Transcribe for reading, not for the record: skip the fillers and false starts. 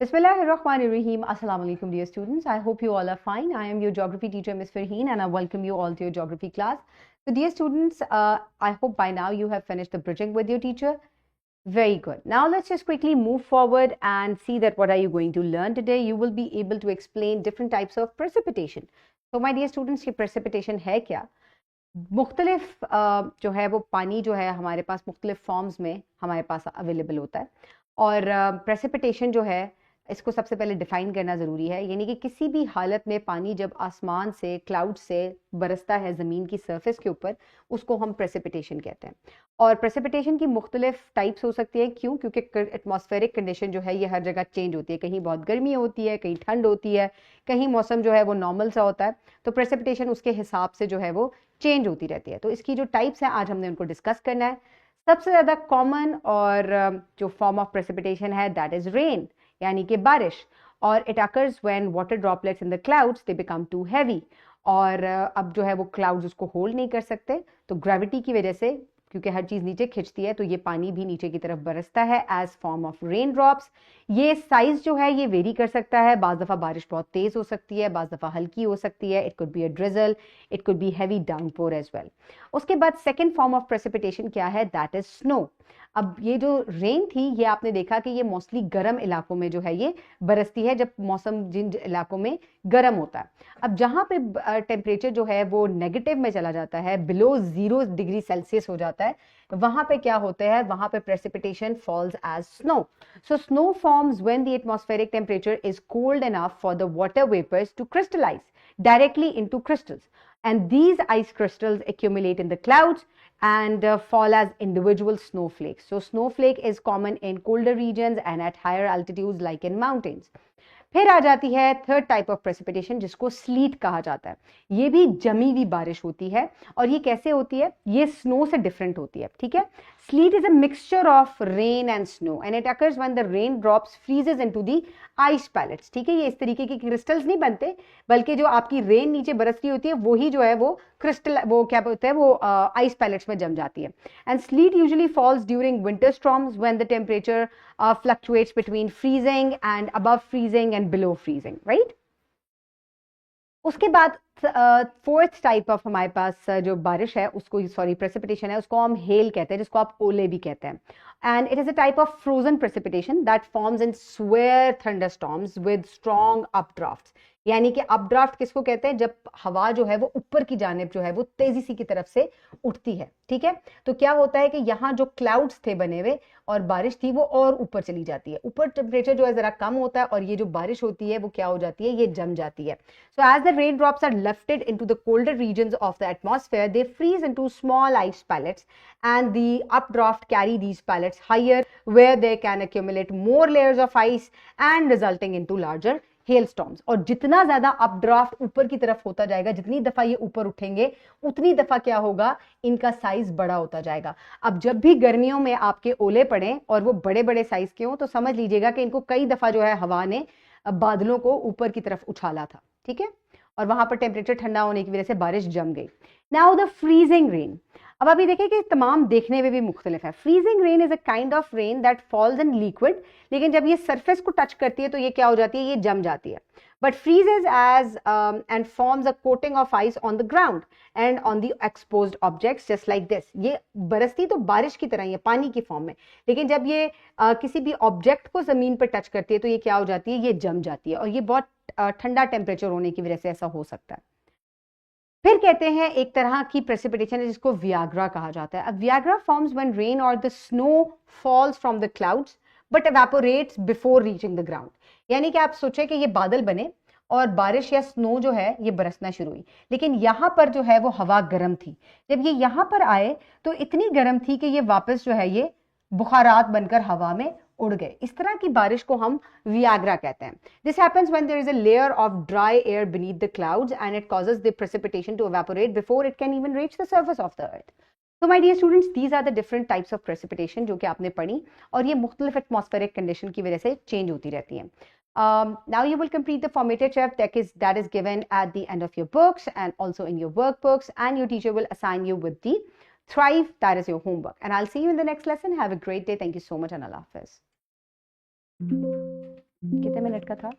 Bismillahirrahmanirrahim. Assalamu alaikum, dear students. I hope you all are fine. I am your geography teacher, Ms. Farheen, and I welcome you all to your geography class. So, dear students, I hope by now you have finished the bridging with your teacher. Very good. Now, let's just quickly move forward and see that what are you going to learn today. You will be able to explain different types of precipitation. So, my dear students, ये precipitation है क्या? मुख्तलिफ जो है वो पानी जो है हमारे पास मुख्तलिफ फॉर्म्स में हमारे पास अवेलेबल होता है और प्रेसिपिटेशन जो है इसको सबसे पहले डिफाइन करना ज़रूरी है, यानी कि किसी भी हालत में पानी जब आसमान से क्लाउड से बरसता है ज़मीन की सरफेस के ऊपर, उसको हम प्रेसिपिटेशन कहते हैं। और प्रेसिपिटेशन की मुख्तलिफ टाइप्स हो सकती है। क्योंकि एटमॉस्फेरिक कंडीशन जो है ये हर जगह चेंज होती है, कहीं बहुत गर्मी होती है, कहीं ठंड होती है, कहीं मौसम जो है वो नॉर्मल सा होता है, तो प्रेसिपिटेशन उसके हिसाब से जो है वो चेंज होती रहती है। तो इसकी जो टाइप्स हैं आज हमने उनको डिस्कस करना है। सबसे ज़्यादा कॉमन और जो फॉर्म ऑफ प्रेसिपिटेशन है दैट इज़ रेन, यानी कि बारिश। और it occurs when water droplets in the clouds they become too heavy. और अब जो है वो क्लाउड्स उसको होल्ड नहीं कर सकते, तो ग्रेविटी की वजह से, क्योंकि हर चीज़ नीचे खिंचती है, तो ये पानी भी नीचे की तरफ बरसता है as form of rain drops. ये साइज जो है ये वेरी कर सकता है, बाज़ दफ़ा बारिश बहुत तेज़ हो सकती है, बाज़ दफ़ा हल्की हो सकती है। It could be a drizzle, it could be heavy downpour as well. उसके बाद सेकेंड फॉर्म ऑफ प्रेसिपिटेशन क्या है, दैट इज स्नो। अब ये जो रेन थी ये आपने देखा कि ये मोस्टली गर्म इलाकों में जो है ये बरसती है, जब मौसम जिन इलाकों में गर्म होता है। अब जहाँ पे टेम्परेचर जो है वो नेगेटिव में चला जाता है, बिलो 0 डिग्री सेल्सियस हो जाता है, वहां पे क्या होता है, वहां पे precipitation falls as snow. So snow forms when the atmospheric temperature is cold enough for the water vapours to crystallise directly into crystals, and these ice crystals accumulate in the clouds and fall as individual snowflakes. So snowflake is common in colder regions and at higher altitudes like in mountains. फिर आ जाती है third type of precipitation जिसको slit कहा जाता है। ये भी जमी हुई बारिश होती है, और ये कैसे होती है, ये स्नो से डिफरेंट होती है। ठीक है, sleet is a mixture of rain and snow and it occurs when the rain drops freezes into the ice pellets. ठीक है, ये इस तरीके के क्रिस्टल्स नहीं बनते, बल्कि जो आपकी रेन नीचे बरस रही होती है वही जो है वो क्रिस्टल, वो क्या बोलते हैं, वो आइस पैलेट्स में जम जाती है। And sleet usually falls during winter storms when the temperature fluctuates between freezing and above freezing and below freezing, right? उसके बाद फोर्थ टाइप ऑफ हमारे पास जो बारिश है उसको, सॉरी प्रेसिपिटेशन है, उसको हम हेल कहते हैं, जिसको आप ओले भी कहते हैं। And it is a type of frozen precipitation that forms in severe thunderstorms with strong updrafts. यानी कि अपड्राफ्ट किसको कहते हैं, जब हवा जो है वो ऊपर की जानिब जो है वो तेजी सी की तरफ से उठती है। ठीक है, तो क्या होता है कि यहाँ जो क्लाउड्स थे बने हुए और बारिश थी वो और ऊपर चली जाती है, ऊपर टेम्परेचर जो है जरा कम होता है, और ये जो बारिश होती है वो क्या हो जाती है, ये जम जाती है। So as the rain drops are lifted into the colder regions of the atmosphere, they freeze into small ice pellets, and the updraft carry these pellets higher where they can accumulate more layers of ice and resulting into larger hailstorms. और जितना ज्यादा updraft ऊपर की तरफ होता जाएगा, जितनी दफा ये ऊपर उठेंगे उतनी दफा क्या होगा, इनका साइज बड़ा होता जाएगा। अब जब भी गर्मियों में आपके ओले पड़े और वो बड़े बड़े साइज के हों, तो समझ लीजिएगा कि इनको कई दफा जो है हवा ने बादलों को ऊपर की तरफ उछाला था। ठीक है, और वहां पर टेम्परेचर ठंडा होने की वजह से बारिश जम गई। Now the freezing rain. अब अभी देखिए कि तमाम देखने में भी मुख्तलिफ है। Freezing rain is a kind of rain that falls in liquid, लेकिन जब ये सरफेस को टच करती है तो ये क्या हो जाती है, ये जम जाती है। But freezes as and forms a coating of ice on the ground and on the exposed objects just like this. ये बरसती तो बारिश की तरह ही है, पानी की फॉर्म में, लेकिन जब ये किसी भी ऑब्जेक्ट को जमीन पर टच करती है तो ये क्या हो जाती है, ये जम जाती है, और ये बहुत ठंडा टेम्परेचर होने की वजह से ऐसा हो सकता है। फिर कहते हैं एक तरह की प्रेसिपिटेशन है जिसको वियाग्रा कहा जाता है। अब वियाग्रा फॉर्म्स व्हेन रेन और the snow falls from the clouds but evaporates before reaching the ground. यानी कि आप सोचें कि ये बादल बने और बारिश या स्नो जो है ये बरसना शुरू हुई, लेकिन यहां पर जो है वो हवा गर्म थी। जब ये यहां पर आए तो इतनी गर्म थी कि ये वापस जो है ये बुखारात बनकर हवा में उड़ गए। इस तरह की बारिश को हम वियाग्रा कहते हैं। This happens when there is a layer of dry air beneath the clouds and it causes the precipitation to evaporate before it can even reach the surface of the earth. तो my dear students, these are the different types of precipitation जो कि आपने पढ़ी, और ये मुख्तलिफ atmospheric condition की वजह से चेंज होती रहती हैं। Now you will complete the formated chart that is given at the end of your books and also in your workbooks, and your teacher will assign you with the Thrive, that is your homework. And I'll see you in the next lesson. Have a great day. Thank you so much, and Allah Hafiz. कितने minute का था?